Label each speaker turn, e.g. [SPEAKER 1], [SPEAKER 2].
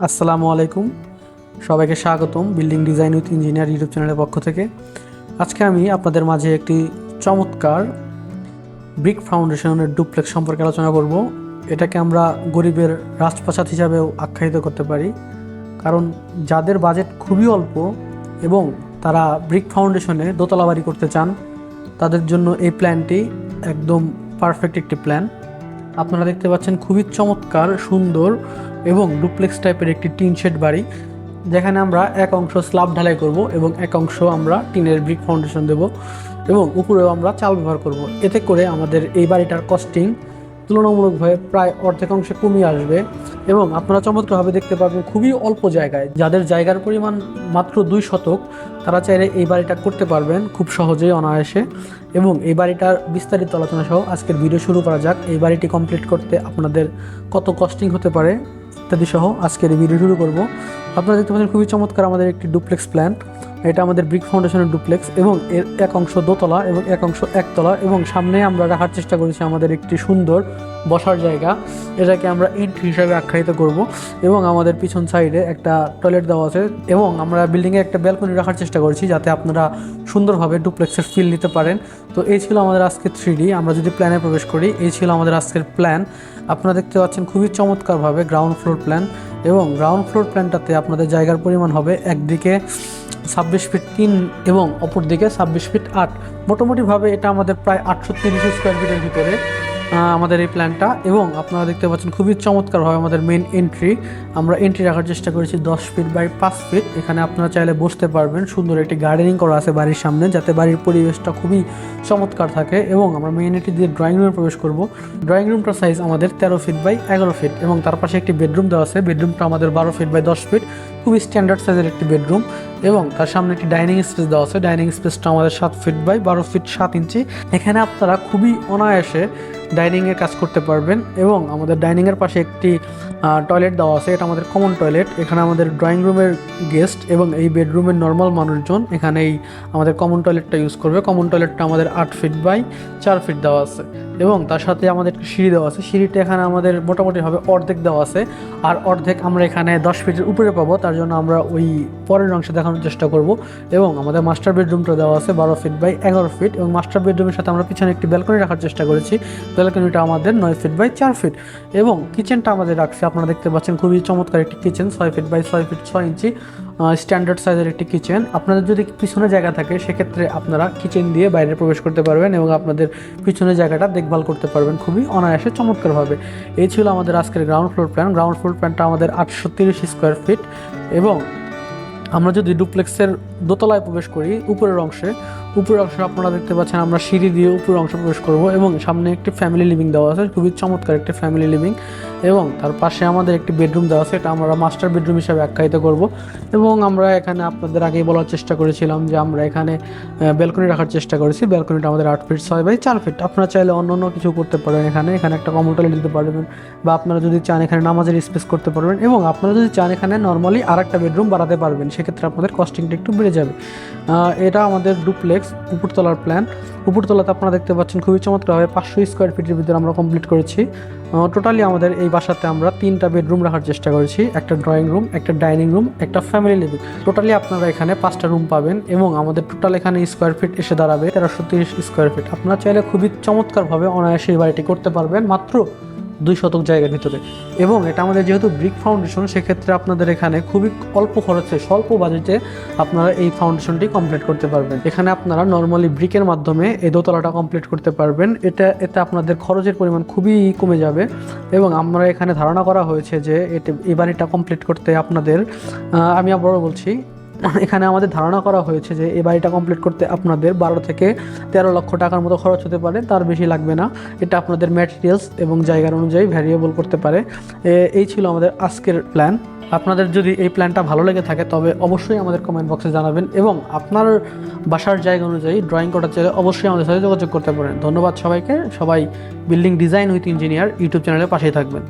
[SPEAKER 1] আসসালামু আলাইকুম, সবাইকে স্বাগতম building design with engineer YouTube চ্যানেলের পক্ষ থেকে। আজকে আমি আপনাদের মাঝে একটি চমৎকার ব্রিক ফাউন্ডেশনের ডুপ্লেক্স সম্পর্কে আলোচনা করব। এটাকে আমরা গরিবের রাজপ্রাসাদ হিসাবেও আখ্যায়িত করতে পারি, কারণ যাদের বাজেট খুবই অল্প এবং তারা ব্রিক ফাউন্ডেশনে দোতলা বাড়ি করতে চান, তাদের জন্য এই প্ল্যানটি একদম পারফেক্ট একটি প্ল্যান। আপনারা দেখতে পাচ্ছেন খুবই চমৎকার, সুন্দর এবং ডুপ্লেক্স টাইপের একটি টিন শেড বাড়ি, যেখানে আমরা এক অংশ স্ল্যাব ঢালাই করব এবং এক অংশ আমরা টিনের ব্রিক ফাউন্ডেশন দেব এবং উপরেও আমরা চাল ব্যবহার করব। এতে করে আমাদের এই বাড়িটার কস্টিং তুলনামূলকভাবে প্রায় অর্ধেক অংশে কমিয়ে আসবে এবং আপনারা চমৎকারভাবে দেখতে পাবেন খুবই অল্প জায়গায়, যাদের জায়গার পরিমাণ মাত্র 2 শতক, তারা চাইলে এই বাড়িটা করতে পারবেন খুব সহজেই, অনায়াসে। এবং এই বাড়িটার বিস্তারিত আলোচনা সহ আজকের ভিডিও শুরু করা যাক। এই বাড়িটি কমপ্লিট করতে আপনাদের কত কস্টিং হতে পারে ইত্যাদি সহ আজকের এই ভিডিও শুরু করব। আপনারা দেখতে পাচ্ছেন খুবই চমৎকার আমাদের একটি ডুপ্লেক্স প্ল্যান। এটা আমাদের ব্রিক ফাউন্ডেশনের ডুপ্লেক্স এবং এর এক অংশ দোতলা এবং এক অংশ একতলা, এবং সামনে আমরা রাখার চেষ্টা করেছি আমাদের একটি সুন্দর বসার জায়গা, এটাকে আমরা এন্ট্রি হিসাবে আখ্যায়িত করব। এবং আমাদের পিছন সাইডে একটা টয়লেট দেওয়া আছে এবং আমরা বিল্ডিংয়ে একটা ব্যালকনি রাখার চেষ্টা করেছি, যাতে আপনারা সুন্দরভাবে ডুপ্লেক্সের ফিল নিতে পারেন। তো এই ছিল আমাদের আজকের 3D। আমরা যদি প্ল্যানে প্রবেশ করি, এই ছিল আমাদের আজকের প্ল্যান। আপনারা দেখতে পাচ্ছেন খুবই চমৎকারভাবে গ্রাউন্ড ফ্লোর প্ল্যান, এবং গ্রাউন্ড ফ্লোর প্ল্যানটাতে আপনাদের জায়গার পরিমাণ হবে একদিকে 26 ফিট 3 এবং অপর দিকে 26 ফিট 8। মোটামুটিভাবে এটা আমাদের প্রায় 830 স্কোয়ার ফিটের ভিতরে আমাদের এই প্ল্যানটা। এবং আপনারা দেখতে পাচ্ছেন খুবই চমৎকারভাবে আমাদের মেইন এন্ট্রি, আমরা এন্ট্রি রাখার চেষ্টা করেছি 10 ফিট বাই 5 ফিট। এখানে আপনারা চাইলে বসতে পারবেন। সুন্দর একটি গার্ডেনিং করা আছে বাড়ির সামনে, যাতে বাড়ির পরিবেশটা খুবই চমৎকার থাকে। এবং আমরা মেইন এন্ট্রি দিয়ে ড্রয়িং রুমে প্রবেশ করব। ড্রয়িং রুমটার সাইজ আমাদের 13 ফিট বাই 11 ফিট এবং তার পাশে একটি বেডরুম দেওয়া আছে। বেডরুমটা আমাদের 12 ফিট বাই 10 ফিট, খুবই স্ট্যান্ডার্ড সাইজের একটি বেডরুম। এবং তার সামনে একটি ডাইনিং স্পেস দেওয়া আছে। ডাইনিং স্পেসটা আমাদের 7 ফিট বাই 12 ফিট 7 ইঞ্চি। এখানে আপনারা খুবই অনায়াসে ডাইনিংয়ে কাজ করতে পারবেন। এবং আমাদের ডাইনিংয়ের পাশে একটি টয়লেট দেওয়া আছে, এটা আমাদের কমন টয়লেট। এখানে আমাদের ড্রয়িং রুমের গেস্ট এবং এই বেডরুমের নর্মাল মানুষজন এখানেই আমাদের কমন টয়লেটটা ইউজ করবে। কমন টয়লেটটা আমাদের 8 ফিট বাই 4 ফিট দেওয়া আছে এবং তার সাথে আমাদের একটি সিঁড়ি দেওয়া আছে। সিঁড়িটা এখানে আমাদের মোটামুটিভাবে অর্ধেক দেওয়া আছে, আর অর্ধেক আমরা এখানে 10 ফিটের উপরে পাবো, তার জন্য আমরা ওই পরের অংশে দেখানোর চেষ্টা করব। এবং আমাদের মাস্টার বেডরুমটা দেওয়া আছে 12 ফিট বাই 11 ফিট এবং মাস্টার বেডরুমের সাথে আমরা পিছনে একটি ব্যালকনি রাখার চেষ্টা করেছি। ব্যালকনিটা আমাদের 9 ফিট বাই 4 ফিট এবং কিচেনটা আমাদের রাখছি, আপনারা দেখতে পাচ্ছেন খুবই চমৎকার একটি kitchen, 6 feet by 6 feet 6 inch standard সাইজের একটি কিচেন। আপনাদের যদি পিছনে জায়গা থাকে, সেক্ষেত্রে আপনারা কিচেন দিয়ে বাইরে প্রবেশ করতে পারবেন এবং আপনাদের পিছনের জায়গাটা দেখভাল করতে পারবেন খুবই অনায়াসে, চমৎকারভাবে। এই ছিল আমাদের আজকের ground floor plan. Ground floor প্ল্যানটা আমাদের 830 স্কোয়ার ফিট। এবং আমরা যদি ডুপ্লেক্সের দোতলায় প্রবেশ করি, উপরের অংশে আপনারা দেখতে পাচ্ছেন আমরা সিঁড়ি দিয়ে উপরের অংশে প্রবেশ করব এবং সামনে একটি ফ্যামিলি লিভিং দেওয়া আছে, খুবই চমৎকার একটি ফ্যামিলি লিভিং। এবং তার পাশে আমাদের একটি বেডরুম দেওয়া আছে, এটা আমরা মাস্টার বেডরুম হিসাবে আখ্যায়িত করব। এবং আমরা এখানে আপনাদের আগেই বলার চেষ্টা করেছিলাম যে আমরা এখানে ব্যালকনি রাখার চেষ্টা করেছি। ব্যালকনিটা আমাদের 8 ফিট 6 বাই 4 ফিট। আপনারা চাইলে অন্য কিছু করতে পারেন, এখানে একটা কমন টয়লেট দিতে পারবেন, বা আপনারা যদি চান এখানে নামাজের স্পেস করতে পারবেন। এবং আপনারা যদি চান এখানে নর্মালি আরেকটা বেডরুম বাড়াতে পারবেন, সেক্ষেত্রে আপনাদের কস্টিংটা একটু বেড়ে যাবে। এটা আমাদের ডুপ্লেক্স উপরতলার প্ল্যান। উপরতলাতে আপনারা দেখতে পাচ্ছেন খুবই চমৎকারভাবে 500 স্কোয়ার ফিটের ভিতরে আমরা কমপ্লিট করেছি। টোটালি আমাদের এই বাসাতে আমরা 3টা বেডরুম রাখার চেষ্টা করেছি, একটা ড্রয়িং রুম, একটা ডাইনিং রুম, একটা ফ্যামিলি লিভিং। টোটালি আপনারা এখানে 5টা রুম পাবেন এবং আমাদের টোটাল এখানে স্কোয়ার ফিট এসে দাঁড়াবে 1330 স্কোয়ার ফিট। আপনারা চাইলে খুবই চমৎকারভাবে অনায়াসে এই বাড়িটি করতে পারবেন মাত্র 2 শতক জায়গার ভিতরে। এবং এটা আমাদের যেহেতু ব্রিক ফাউন্ডেশন, সেক্ষেত্রে আপনাদের এখানে খুবই অল্প খরচে, স্বল্প বাজেটে আপনারা এই ফাউন্ডেশনটি কমপ্লিট করতে পারবেন। এখানে আপনারা নর্মালি ব্রিকের মাধ্যমে এই দোতলাটা কমপ্লিট করতে পারবেন। এতে আপনাদের খরচের পরিমাণ খুবই কমে যাবে। এবং আমরা এখানে ধারণা করা হয়েছে যে এই বাড়িটা কমপ্লিট করতে আপনাদের, আমি আবারও বলছি, এখানে আমাদের ধারণা করা হয়েছে যে এই বাড়িটা কমপ্লিট করতে আপনাদের 12 থেকে 13 লক্ষ টাকার মতো খরচ হতে পারে, তার বেশি লাগবে না। এটা আপনাদের ম্যাটেরিয়ালস এবং জায়গার অনুযায়ী ভ্যারিয়েবল করতে পারে। এই ছিল আমাদের আজকের প্ল্যান। আপনাদের যদি এই প্ল্যানটা ভালো লেগে থাকে, তবে অবশ্যই আমাদের কমেন্ট বক্সে জানাবেন এবং আপনার বাসার জায়গা অনুযায়ী ড্রয়িং করার চাইলে অবশ্যই আমাদের সাথে যোগাযোগ করতে পারেন। ধন্যবাদ সবাইকে। সবাই building design with engineer YouTube চ্যানেলের পাশেই থাকবেন।